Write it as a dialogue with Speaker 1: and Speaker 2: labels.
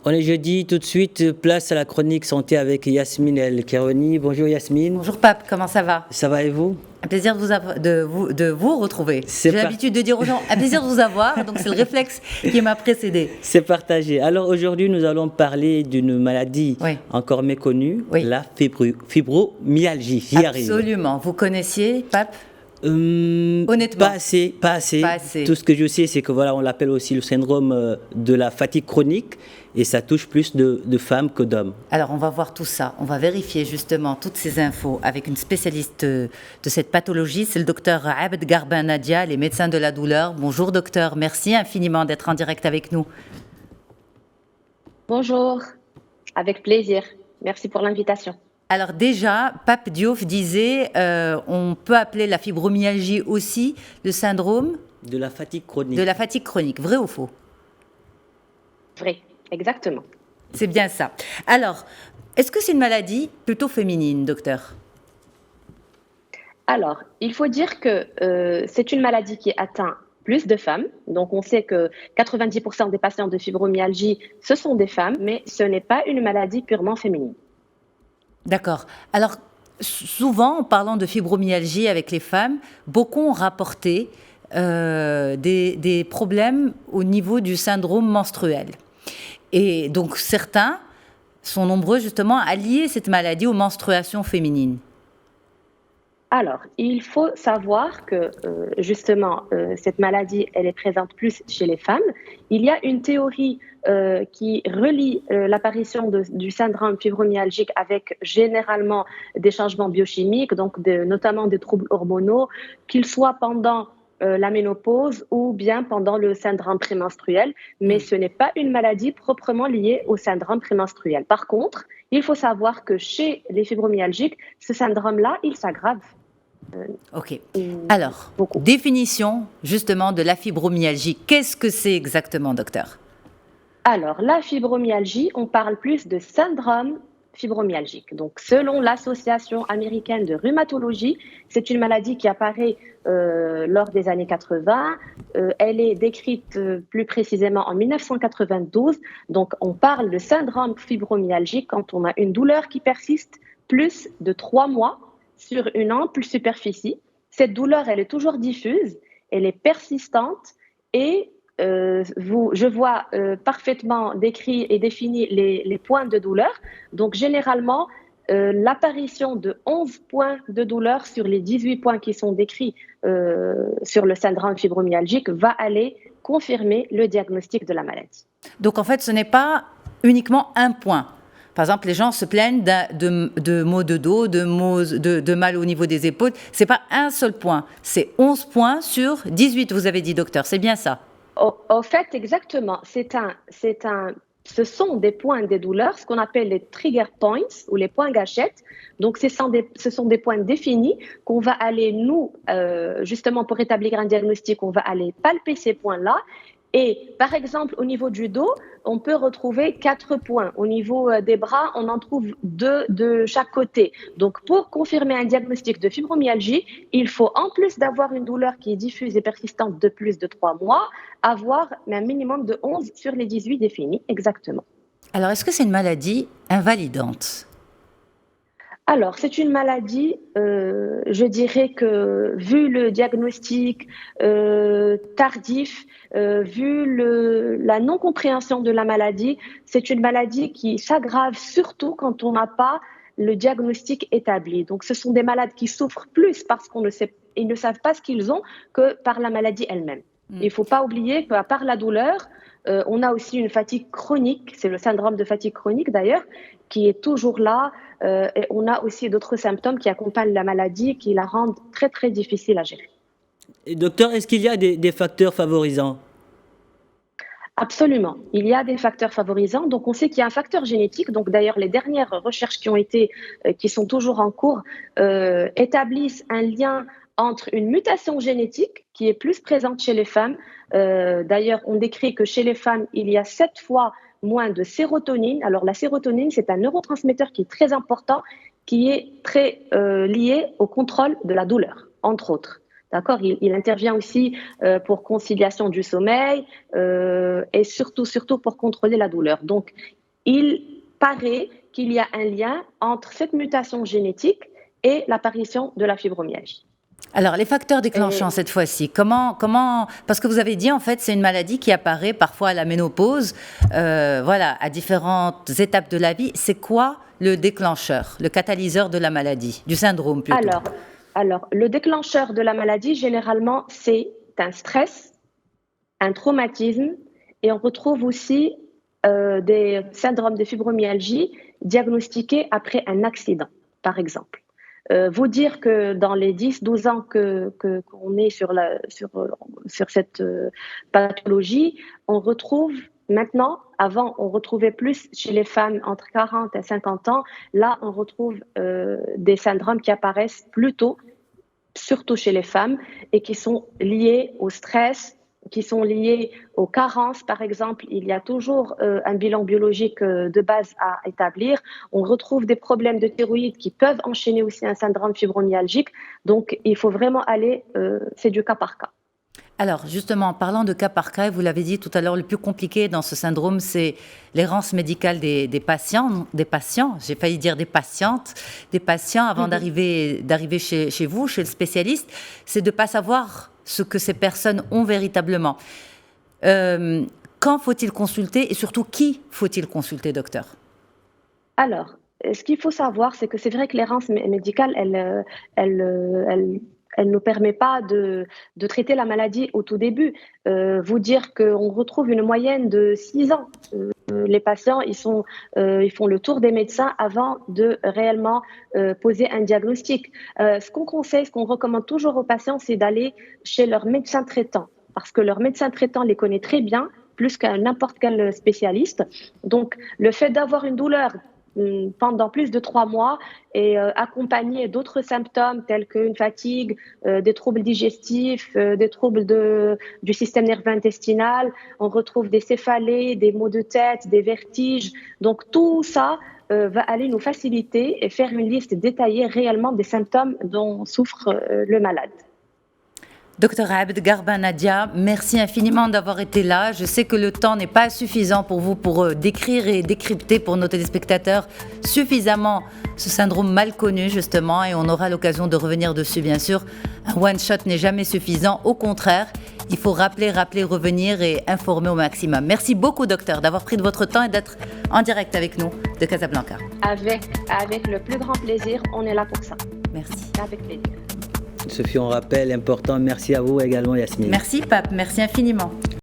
Speaker 1: On est jeudi, tout de suite, place à la chronique santé avec Yasmine El Khaironi. Bonjour Yasmine.
Speaker 2: Bonjour Pape, comment ça va?
Speaker 1: Ça va et vous?
Speaker 2: Un plaisir de vous retrouver.
Speaker 1: C'est
Speaker 2: J'ai l'habitude de dire aux gens, un plaisir de vous avoir, donc c'est le réflexe qui m'a précédé.
Speaker 1: C'est partagé. Alors aujourd'hui, nous allons parler d'une maladie encore méconnue, la fibromyalgie. J'y arrive.
Speaker 2: Absolument. Vous connaissiez, Pape? Honnêtement.
Speaker 1: Pas assez. Tout ce que je sais, c'est que voilà, on l'appelle aussi le syndrome de la fatigue chronique et ça touche plus de femmes que d'hommes.
Speaker 2: Alors, on va voir tout ça. On va vérifier justement toutes ces infos avec une spécialiste de cette pathologie. C'est le docteur Abed Garben Nadia, les médecins de la douleur. Bonjour docteur, merci infiniment d'être en direct avec nous.
Speaker 3: Bonjour, avec plaisir. Merci pour l'invitation.
Speaker 2: Alors déjà, Pape Diouf disait, on peut appeler la fibromyalgie aussi le syndrome
Speaker 1: de la fatigue chronique.
Speaker 2: De la fatigue chronique, vrai ou faux?
Speaker 3: Vrai, exactement.
Speaker 2: C'est bien ça. Alors, est-ce que c'est une maladie plutôt féminine, docteur?
Speaker 3: Alors, il faut dire que c'est une maladie qui atteint plus de femmes. Donc, on sait que 90% des patients de fibromyalgie, ce sont des femmes, mais ce n'est pas une maladie purement féminine.
Speaker 2: D'accord. Alors, souvent, en parlant de fibromyalgie avec les femmes, beaucoup ont rapporté des problèmes au niveau du syndrome menstruel. Et donc, certains sont nombreux justement à lier cette maladie aux menstruations féminines.
Speaker 3: Alors, il faut savoir que justement, cette maladie, elle est présente plus chez les femmes. Il y a une théorie qui relie l'apparition du syndrome fibromyalgique avec généralement des changements biochimiques, donc notamment des troubles hormonaux, qu'ils soient pendant la ménopause ou bien pendant le syndrome prémenstruel, mais ce n'est pas une maladie proprement liée au syndrome prémenstruel. Par contre, il faut savoir que chez les fibromyalgiques, ce syndrome-là, il s'aggrave.
Speaker 2: Ok. Alors, définition justement de la fibromyalgie. Qu'est-ce que c'est exactement, docteur?
Speaker 3: Alors, la fibromyalgie, on parle plus de syndrome fibromyalgique. Donc, selon l'Association américaine de rhumatologie, c'est une maladie qui apparaît lors des années 80. Elle est décrite plus précisément en 1992. Donc, on parle de syndrome fibromyalgique quand on a une douleur qui persiste plus de 3 mois sur une ample superficie. Cette douleur, elle est toujours diffuse, elle est persistante et je vois parfaitement décrit et défini les points de douleur. Donc, généralement, l'apparition de 11 points de douleur sur les 18 points qui sont décrits sur le syndrome fibromyalgique va aller confirmer le diagnostic de la maladie.
Speaker 2: Donc, en fait, ce n'est pas uniquement un point. Par exemple, les gens se plaignent de maux de dos, de mal au niveau des épaules. Ce n'est pas un seul point, c'est 11 points sur 18, vous avez dit, docteur. C'est bien ça?
Speaker 3: Au fait, exactement. Ce sont des points des douleurs, ce qu'on appelle les trigger points ou les points gâchettes. Donc, ce sont des points définis qu'on va aller, nous, justement pour établir un diagnostic, on va aller palper ces points-là. Et par exemple, au niveau du dos, on peut retrouver 4 points. Au niveau des bras, on en trouve 2 de chaque côté. Donc, pour confirmer un diagnostic de fibromyalgie, il faut, en plus d'avoir une douleur qui est diffuse et persistante de plus de 3 mois, avoir un minimum de 11 sur les 18 définis, exactement.
Speaker 2: Alors, est-ce que c'est une maladie invalidante ?
Speaker 3: Alors, c'est une maladie, je dirais que vu le diagnostic tardif, vu la non-compréhension de la maladie, c'est une maladie qui s'aggrave surtout quand on n'a pas le diagnostic établi. Donc, ce sont des malades qui souffrent plus parce qu'ils ne savent pas ce qu'ils ont que par la maladie elle-même. Il ne faut pas oublier qu'à part la douleur, on a aussi une fatigue chronique, c'est le syndrome de fatigue chronique d'ailleurs, qui est toujours là. Et on a aussi d'autres symptômes qui accompagnent la maladie, qui la rendent très très difficile à gérer.
Speaker 1: Et docteur, est-ce qu'il y a des facteurs favorisants ?
Speaker 3: Absolument, il y a des facteurs favorisants. Donc on sait qu'il y a un facteur génétique. Donc d'ailleurs les dernières recherches qui sont toujours en cours, établissent un lien entre une mutation génétique qui est plus présente chez les femmes. D'ailleurs, on décrit que chez les femmes, il y a 7 fois moins de sérotonine. Alors la sérotonine, c'est un neurotransmetteur qui est très important, qui est très lié au contrôle de la douleur, entre autres. D'accord, il intervient aussi pour conciliation du sommeil et surtout pour contrôler la douleur. Donc, il paraît qu'il y a un lien entre cette mutation génétique et l'apparition de la fibromyalgie.
Speaker 2: Alors, les facteurs déclenchants cette fois-ci, comment, parce que vous avez dit en fait c'est une maladie qui apparaît parfois à la ménopause, voilà, à différentes étapes de la vie. C'est quoi le déclencheur, le catalyseur de la maladie, du syndrome plutôt?
Speaker 3: Alors, le déclencheur de la maladie, généralement, c'est un stress, un traumatisme, et on retrouve aussi des syndromes de fibromyalgie diagnostiqués après un accident, par exemple. Vous dire que dans les 10-12 ans qu'on est sur cette pathologie, on retrouve maintenant, avant on retrouvait plus chez les femmes entre 40 et 50 ans, là on retrouve des syndromes qui apparaissent plus tôt, surtout chez les femmes, et qui sont liés au stress, qui sont liés aux carences, par exemple. Il y a toujours un bilan biologique de base à établir. On retrouve des problèmes de thyroïde qui peuvent enchaîner aussi un syndrome fibromyalgique. Donc, il faut vraiment aller, c'est du cas par cas.
Speaker 2: Alors, justement, en parlant de cas par cas, vous l'avez dit tout à l'heure, le plus compliqué dans ce syndrome, c'est l'errance médicale des patients, j'ai failli dire des patientes, des patients avant d'arriver chez vous, chez le spécialiste, c'est de ne pas savoir ce que ces personnes ont véritablement. Quand faut-il consulter et surtout qui faut-il consulter, docteur?
Speaker 3: Alors, ce qu'il faut savoir, c'est que c'est vrai que l'errance médicale, elle ne permet pas de traiter la maladie au tout début. Vous dire qu'on retrouve une moyenne de 6 ans. Les patients, ils font le tour des médecins avant de réellement poser un diagnostic. Ce qu'on conseille, ce qu'on recommande toujours aux patients, c'est d'aller chez leur médecin traitant, parce que leur médecin traitant les connaît très bien, plus qu'à n'importe quel spécialiste. Donc, le fait d'avoir une douleur pendant plus de 3 mois et accompagné d'autres symptômes tels qu'une fatigue, des troubles digestifs, des troubles du système nerveux intestinal. On retrouve des céphalées, des maux de tête, des vertiges. Donc tout ça va aller nous faciliter et faire une liste détaillée réellement des symptômes dont souffre le malade.
Speaker 2: Docteur Abd Garba Nadia, merci infiniment d'avoir été là. Je sais que le temps n'est pas suffisant pour vous pour décrire et décrypter pour nos téléspectateurs suffisamment ce syndrome mal connu justement, et on aura l'occasion de revenir dessus bien sûr. Un one-shot n'est jamais suffisant, au contraire, il faut rappeler, revenir et informer au maximum. Merci beaucoup docteur d'avoir pris de votre temps et d'être en direct avec nous de Casablanca.
Speaker 3: Avec le plus grand plaisir, on est là pour ça.
Speaker 2: Merci.
Speaker 3: Avec plaisir.
Speaker 1: Sophie, on rappelle, important, merci à vous également Yasmine.
Speaker 2: Merci Pape, merci infiniment.